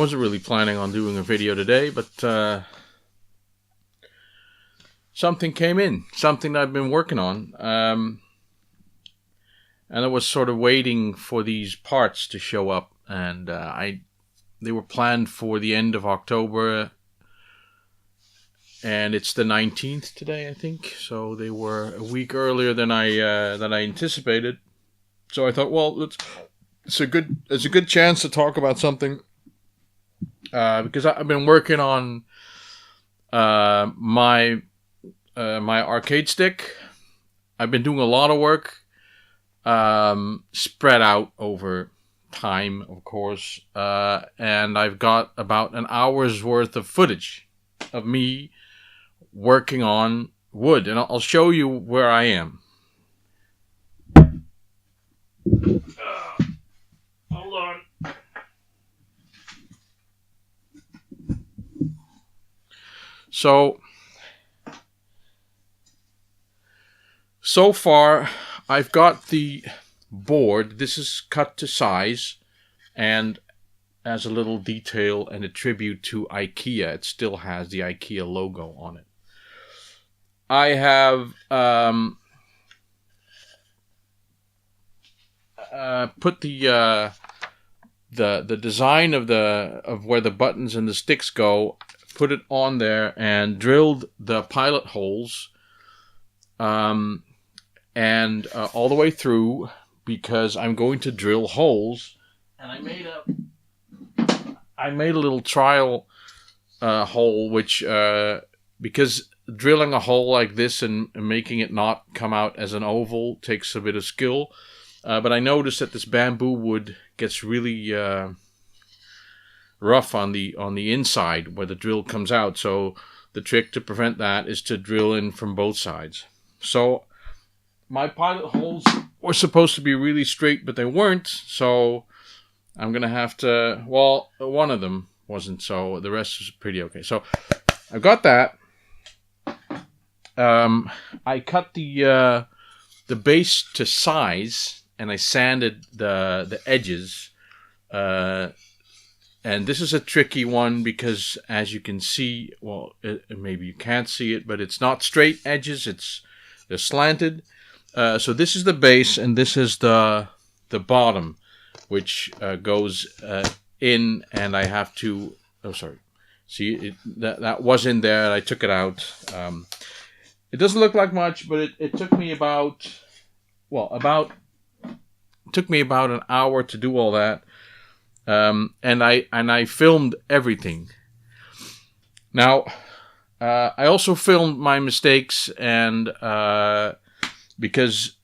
wasn't really planning on doing a video today, but something came in. Something that I've been working on. And I was sort of waiting for these parts to show up. And they were planned for the end of October. And it's the 19th today, I think. So they were a week earlier than I anticipated. So I thought, well, it's a good chance to talk about something. Because I've been working on my arcade stick. I've been doing a lot of work, spread out over time, of course, and I've got about an hour's worth of footage of me working on wood, and I'll show you where I am. Hold on. So far, I've got the board. This is cut to size, and as a little detail and a tribute to IKEA, it still has the IKEA logo on it. I have put the design of where the buttons and the sticks go, put it on there, and drilled the pilot holes, and all the way through, because I'm going to drill holes, and I made a little trial hole, which because drilling a hole like this and making it not come out as an oval takes a bit of skill. But I noticed that this bamboo wood gets really rough on the inside where the drill comes out. So the trick to prevent that is to drill in from both sides. So my pilot holes were supposed to be really straight, but they weren't. So I'm going to have to... Well, one of them wasn't, so the rest was pretty okay. So I've got that. I cut the base to size, and I sanded the edges. And this is a tricky one because, as you can see, well, maybe you can't see it, but it's not straight edges. They're slanted. So this is the base, and this is the bottom, which goes in, and I have to... Oh, sorry. See, that was in there, and I took it out. It doesn't look like much, but it took me about an hour to do all that. And I filmed everything. Now, I also filmed my mistakes, and because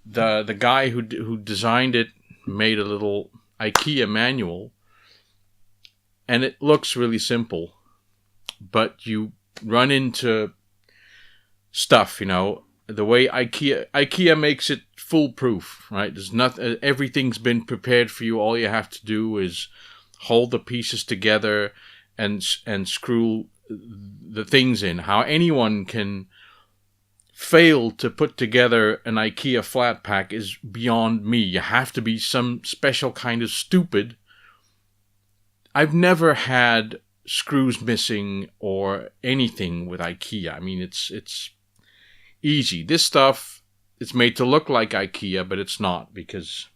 the guy who designed it made a little IKEA manual, and it looks really simple, but you run into stuff, the way IKEA makes it foolproof, right? There's nothing, everything's been prepared for you. All you have to do is hold the pieces together and screw the things in. How anyone can fail to put together an IKEA flat pack is beyond me. You have to be some special kind of stupid. I've never had screws missing or anything with IKEA. I mean, it's easy. This stuff is made to look like IKEA, but it's not, because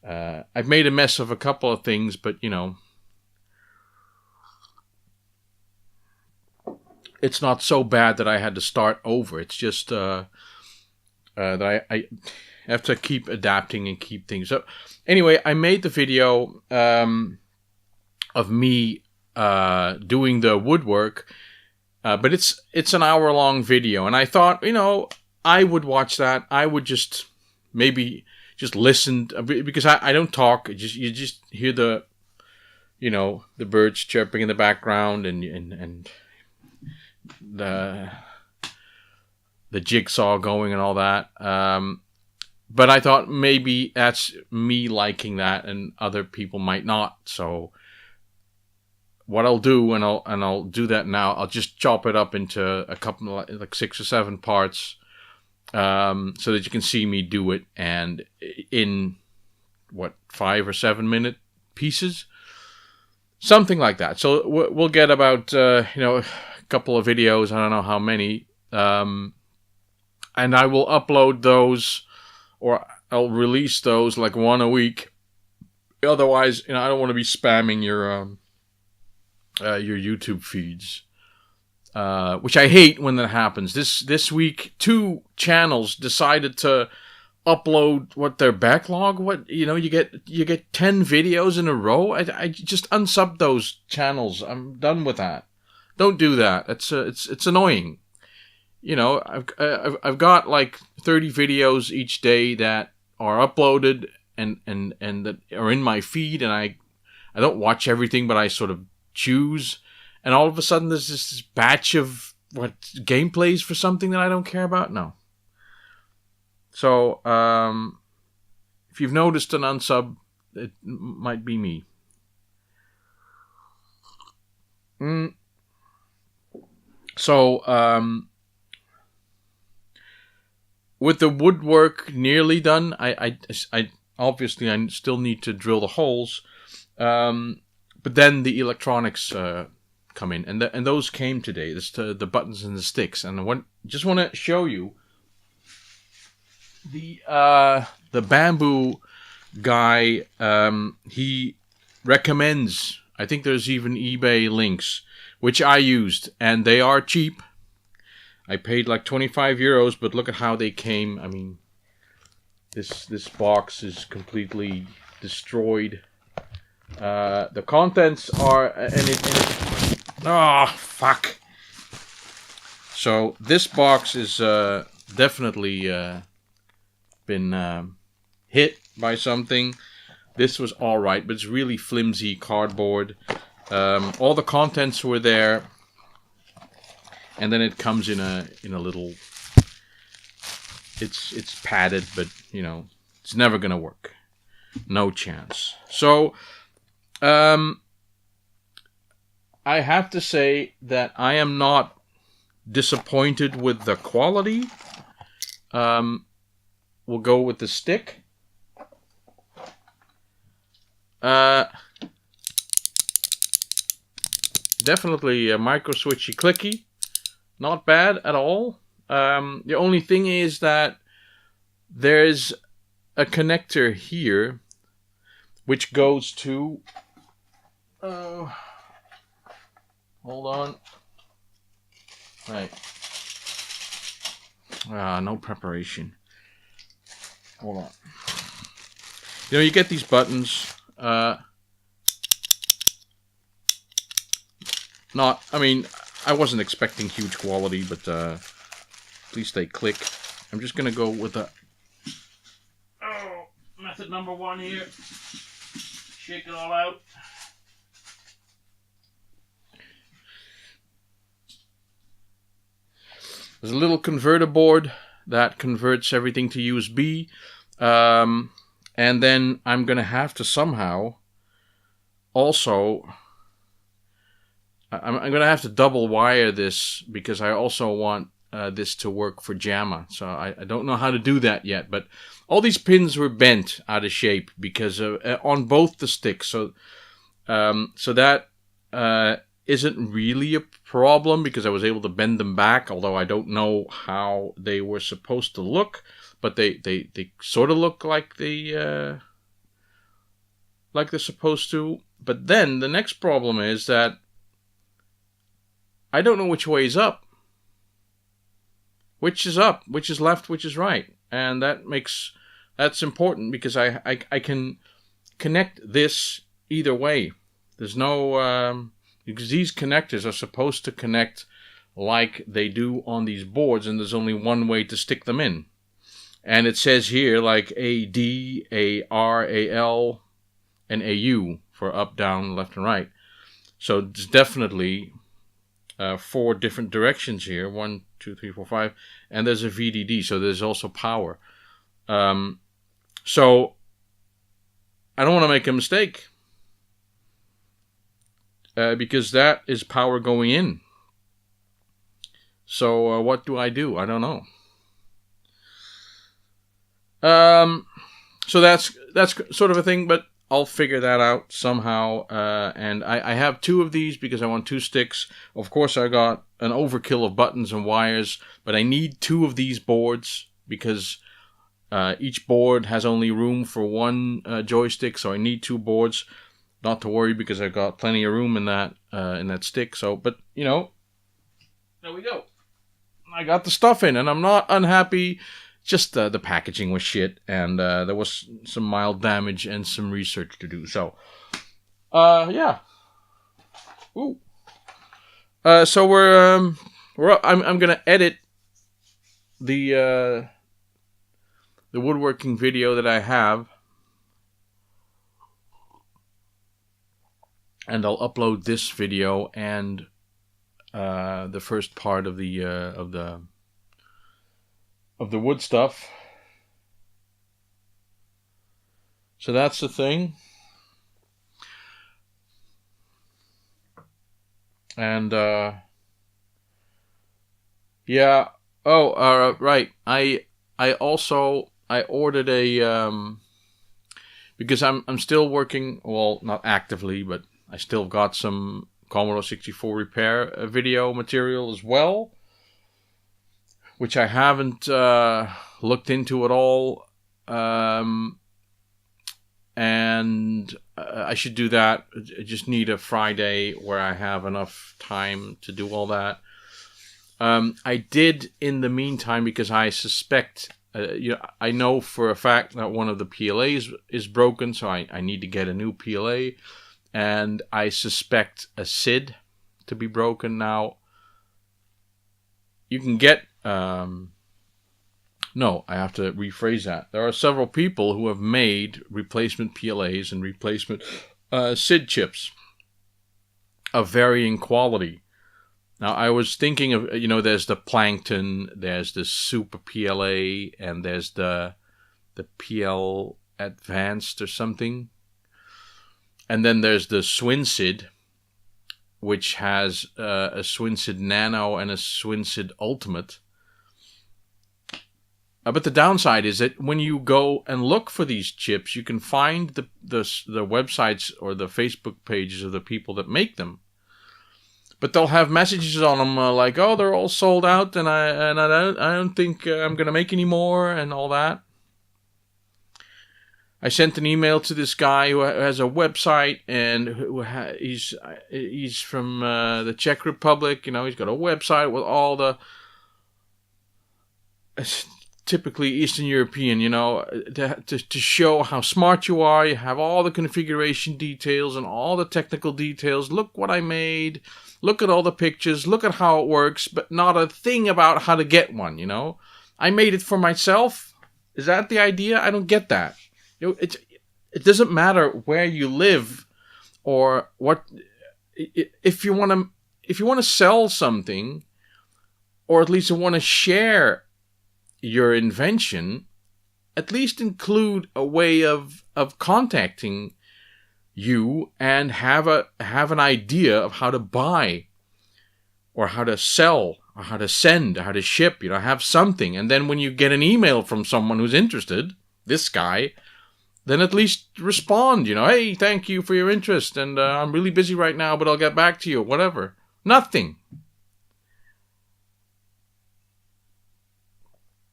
I've made a mess of a couple of things, but it's not so bad that I had to start over. It's just that I have to keep adapting and keep things up. Anyway, I made the video of me doing the woodwork, but it's an hour-long video, and I thought, I would watch that. I would just maybe just listen, because I don't talk. You just hear the birds chirping in the background, and the jigsaw going and all that. But I thought maybe that's me liking that, and other people might not. So what I'll do, and I'll do that now, I'll just chop it up into a couple, like 6 or 7 parts, so that you can see me do it, and in 5 or 7 minute pieces. something like that. So we'll get about a couple of videos. I don't know how many, and I will upload those, or I'll release those like one a week. Otherwise, I don't want to be spamming your YouTube feeds, which I hate when that happens. This week, 2 channels decided to upload their backlog. You get 10 videos in a row. I just unsub those channels. I'm done with that. Don't do that. It's annoying. I've got like 30 videos each day that are uploaded and that are in my feed, and I don't watch everything, but I sort of choose. And all of a sudden, there's this batch of gameplays for something that I don't care about. No. So, if you've noticed an unsub, it might be me. So, with the woodwork nearly done, I obviously I still need to drill the holes, but then the electronics come in, and those came today. This the buttons and the sticks, and I just want to show you the bamboo guy. He recommends. I think there's even eBay links, which I used, and they are cheap. I paid like 25 euros, but look at how they came. I mean, this box is completely destroyed. The contents are, fuck. So this box is definitely been hit by something. This was all right, but it's really flimsy cardboard. All the contents were there. And then it comes in a little. It's padded, but it's never gonna work. No chance. So, I have to say that I am not disappointed with the quality. We'll go with the stick. Definitely a micro switchy clicky. Not bad at all. The only thing is that there's a connector here which goes to... hold on. Right. No preparation. Hold on. You get these buttons. I wasn't expecting huge quality, but at least they click. I'm just going to go with method number 1 here. Shake it all out. There's a little converter board that converts everything to USB. And then I'm going to have to somehow also... I'm going to have to double wire this because I also want this to work for JAMA. So I don't know how to do that yet. But all these pins were bent out of shape because of, on both the sticks. So that isn't really a problem because I was able to bend them back. Although I don't know how they were supposed to look. But they sort of look like they're supposed to. But then the next problem is that I don't know which way is up. Which is up, which is left, which is right. And that's important because I can connect this either way. There's no... because these connectors are supposed to connect like they do on these boards, and there's only one way to stick them in. And it says here like A, D, A, R, A, L, and A, U for up, down, left, and right. So it's definitely... 4 different directions here. 1, 2, 3, 4, 5. And there's a VDD, so there's also power. So I don't want to make a mistake. Because that is power going in. So what do? I don't know. So that's sort of a thing, but I'll figure that out somehow. And I have 2 of these because I want 2 sticks. Of course, I got an overkill of buttons and wires, but I need 2 of these boards because each board has only room for 1 joystick, so I need 2 boards. Not to worry because I've got plenty of room in that stick. So, but you know, there we go. I got the stuff in, and I'm not unhappy. Just the packaging was shit, and there was some mild damage and some research to do. So, yeah. Ooh. So I'm gonna edit the woodworking video that I have, and I'll upload this video and the first part of the wood stuff. So that's the thing. And yeah. Oh, right. I ordered a because I'm still working. Well, not actively, but I still got some Commodore 64 repair video material as well, which I haven't looked into at all. And I should do that. I just need a Friday where I have enough time to do all that. I did in the meantime, because I suspect, I know for a fact that one of the PLAs is broken, so I need to get a new PLA. And I suspect a SID to be broken now. You can get... No, I have to rephrase that. There are several people who have made replacement PLAs and replacement SID chips of varying quality. Now, I was thinking of, there's the Plankton, there's the Super PLA, and there's the PL Advanced or something. And then there's the SwinSid, which has a SwinSid Nano and a SwinSid Ultimate. But the downside is that when you go and look for these chips, you can find the websites or the Facebook pages of the people that make them. But they'll have messages on them like, "Oh, they're all sold out, and I don't think I'm gonna make any more," and all that. I sent an email to this guy who has a website, and he's from the Czech Republic. He's got a website with all the typically Eastern European, to show how smart you are. You have all the configuration details and all the technical details. Look what I made. Look at all the pictures. Look at how it works, but not a thing about how to get one, I made it for myself. Is that the idea? I don't get that. It doesn't matter where you live or what. If you want to sell something, or at least you want to share your invention, at least include a way of contacting you and have an idea of how to buy or how to sell or how to send or how to ship. Have something, and then when you get an email from someone who's interested, this guy, then at least respond, "Hey, thank you for your interest, and I'm really busy right now, but I'll get back to you," whatever. Nothing.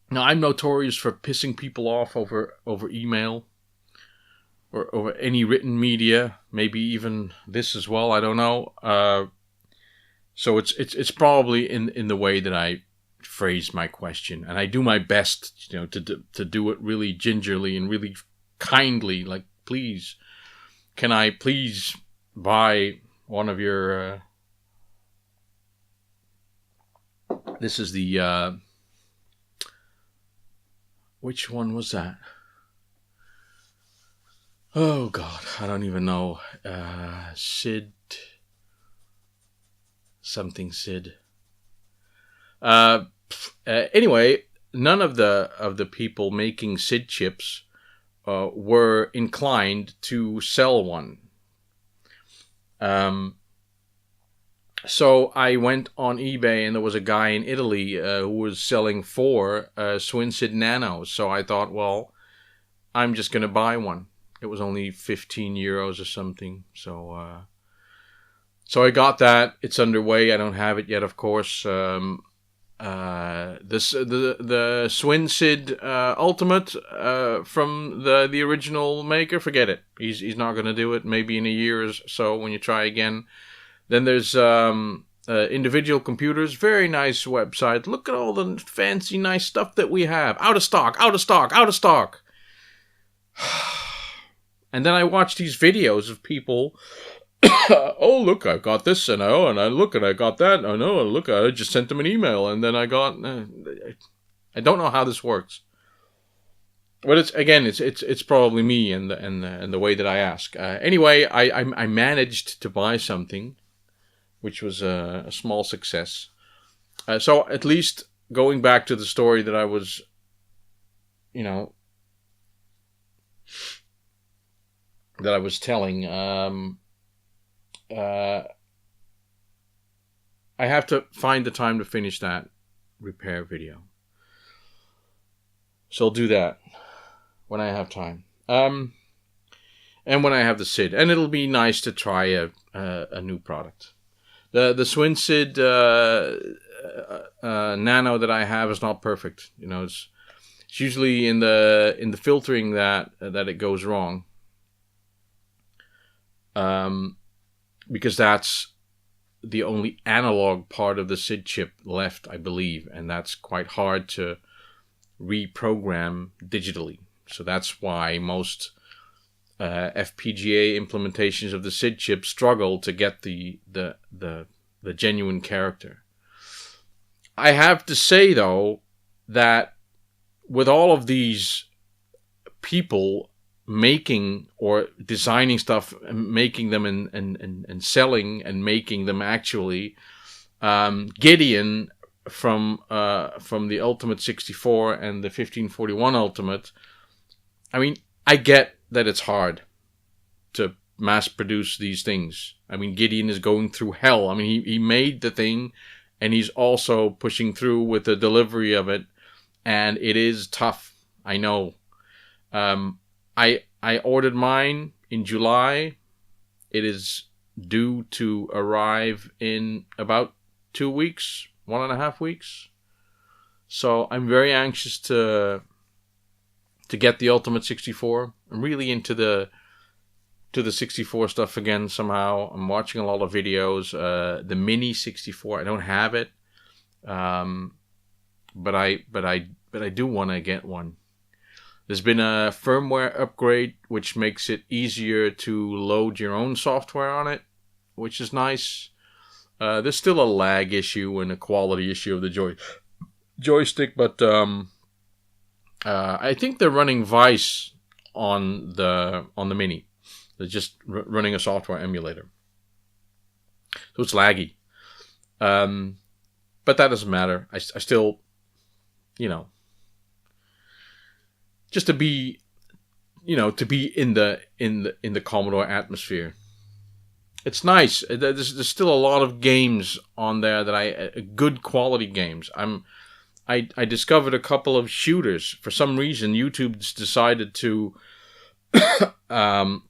Now, I'm notorious for pissing people off over email or over any written media, maybe even this as well, I don't know. So it's probably in the way that I phrase my question, and I do my best, to do it really gingerly and really kindly, like, "Please, can I please buy one of your..." This is the... Which one was that? Oh, God, I don't even know. SID... Something SID. Anyway, none of the people making SID chips were inclined to sell one. So I went on eBay, and there was a guy in Italy who was selling 4 SwinSid Nanos. So I thought, well, I'm just going to buy one. It was only 15 euros or something. So I got that. It's underway. I don't have it yet, of course. The Swin Sid Ultimate from the original maker, forget it. He's not going to do it. Maybe in a year or so when you try again. Then there's Individual Computers, very nice website. Look at all the fancy, nice stuff that we have. Out of stock, out of stock, out of stock. And then I watch these videos of people. Oh, look, I got this, and I got that. I know, look, I just sent them an email, and then I got. I don't know how this works, but it's probably me and the way that I ask. Anyway, I managed to buy something, which was a small success. So at least going back to the story that I was, that I was telling. I have to find the time to finish that repair video. So I'll do that when I have time. And when I have the SID. And it'll be nice to try a new product. The Swin Sid Nano that I have is not perfect. It's usually in the filtering that it goes wrong. Because that's the only analog part of the SID chip left, I believe, and that's quite hard to reprogram digitally. So that's why most FPGA implementations of the SID chip struggle to get the genuine character. I have to say, though, that with all of these people making or designing stuff, making them and selling and making them actually, Gideon from the Ultimate 64 and the 1541 Ultimate, I mean, I get that it's hard to mass produce these things. I mean, Gideon is going through hell. I mean, he made the thing, and he's also pushing through with the delivery of it, and it is tough. I know. I ordered mine in July. It is due to arrive in about 2 weeks, 1.5 weeks. So I'm very anxious to get the Ultimate 64. I'm really into the 64 stuff again somehow. I'm watching a lot of videos. The Mini 64, I don't have it, but I do want to get one. There's been a firmware upgrade which makes it easier to load your own software on it, which is nice. There's still a lag issue and a quality issue of the joystick, but I think they're running Vice on the Mini. They're just running a software emulator, so it's laggy. But that doesn't matter. I still, just to be in the Commodore atmosphere. It's nice. There's still a lot of games on there that good quality games. I discovered a couple of shooters. For some reason, YouTube's decided to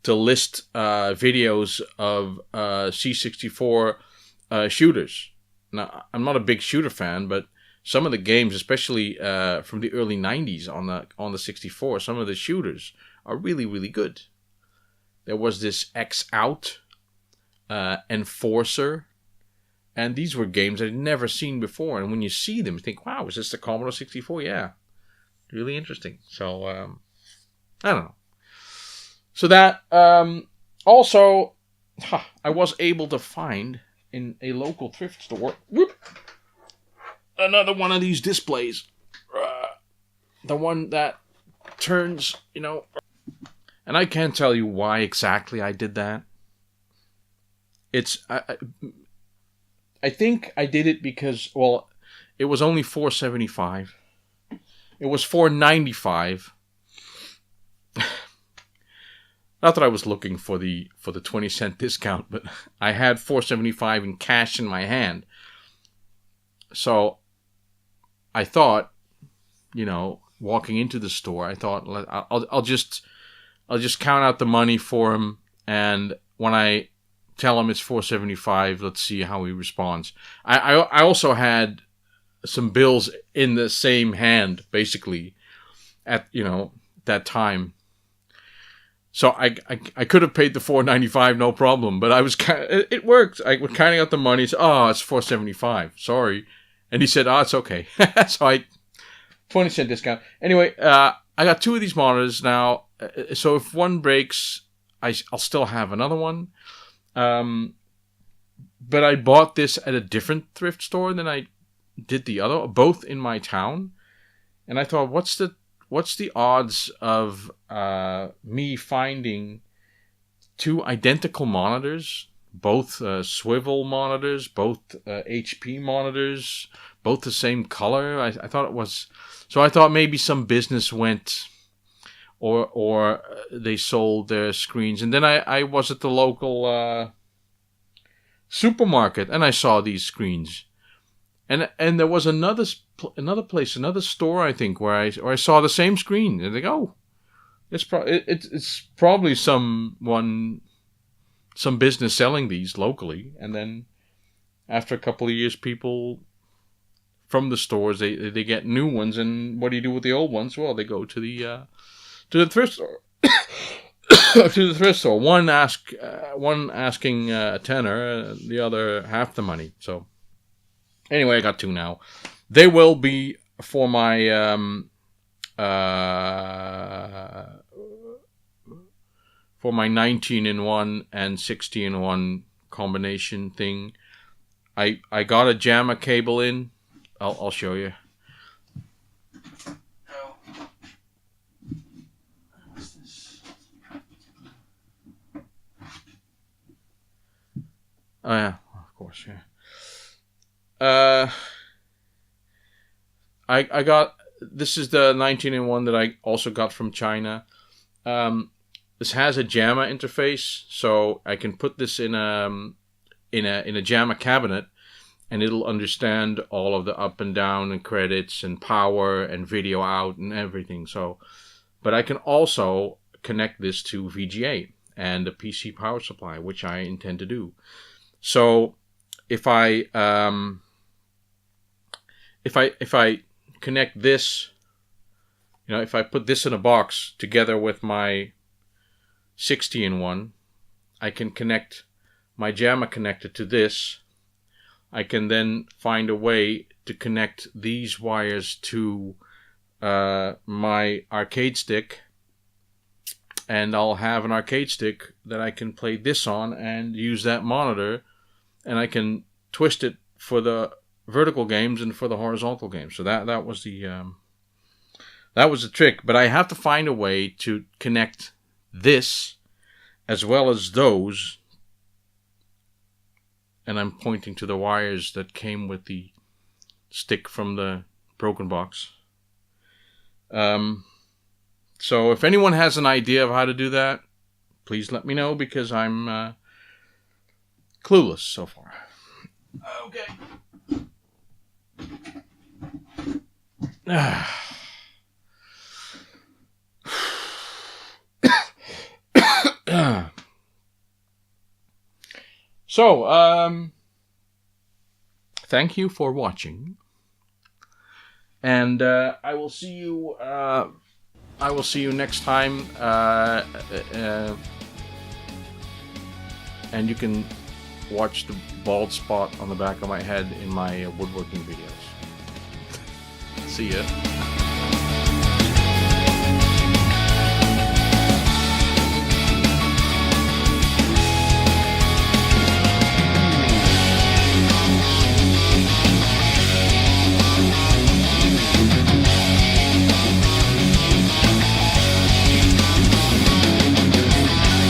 list videos of C64 shooters. Now, I'm not a big shooter fan, but some of the games, especially from the early 90s on the 64, some of the shooters are really, really good. There was this X-Out, Enforcer, and these were games I'd never seen before. And when you see them, you think, wow, is this the Commodore 64? Yeah. Really interesting. So, I don't know. So that, also, I was able to find in a local thrift store, another one of these displays. The one that turns, and I can't tell you why exactly I did that. I think I did it because, well, it was only $4.75. It was $4.95. Not that I was looking for the 20-cent discount, but I had $4.75 in cash in my hand. So I thought, walking into the store, I thought I'll just I'll just count out the money for him, and when I tell him it's $475, let's see how he responds. I also had some bills in the same hand, basically, at that time. So I could have paid the $495, no problem, but it worked. I was counting out the money. So, it's $475. Sorry, and he said, it's okay. So I 20% discount. Anyway, I got 2 of these monitors now. So if one breaks, I'll still have another one. But I bought this at a different thrift store than I did the other, both in my town. And I thought, what's the odds of me finding 2 identical monitors, both swivel monitors, both HP monitors, both the same color? I thought it was... So I thought maybe some business went... Or they sold their screens. And then I was at the local supermarket, and I saw these screens. And there was another place, another store, I think, where I saw the same screen. And they go, it's probably some business selling these locally. And then after a couple of years, people from the stores, they get new ones. And what do you do with the old ones? Well, they go to the thrift store. To the thrift store. One asking a tenner, the other half the money. So anyway, I got 2 now. They will be for my 19-in-1 and 60-in-1 combination thing. I got a JAMA cable in. I'll show you. Oh yeah, of course, yeah. I got, this is the 19-in-1 that I also got from China. This has a JAMA interface, so I can put this in a JAMA cabinet, and it'll understand all of the up and down and credits and power and video out and everything. So, but I can also connect this to VGA and the PC power supply, which I intend to do. So if I connect this, if I put this in a box together with my 60-in-1, I can connect my JAMA connector to this. I can then find a way to connect these wires to my arcade stick, and I'll have an arcade stick that I can play this on and use that monitor. And I can twist it for the vertical games and for the horizontal games. So that was the trick. But I have to find a way to connect this as well as those. And I'm pointing to the wires that came with the stick from the broken box. So if anyone has an idea of how to do that, please let me know, because I'm clueless so far. Okay. So, thank you for watching, and I will see you. I will see you next time, and you can watch the bald spot on the back of my head in my woodworking videos. See ya.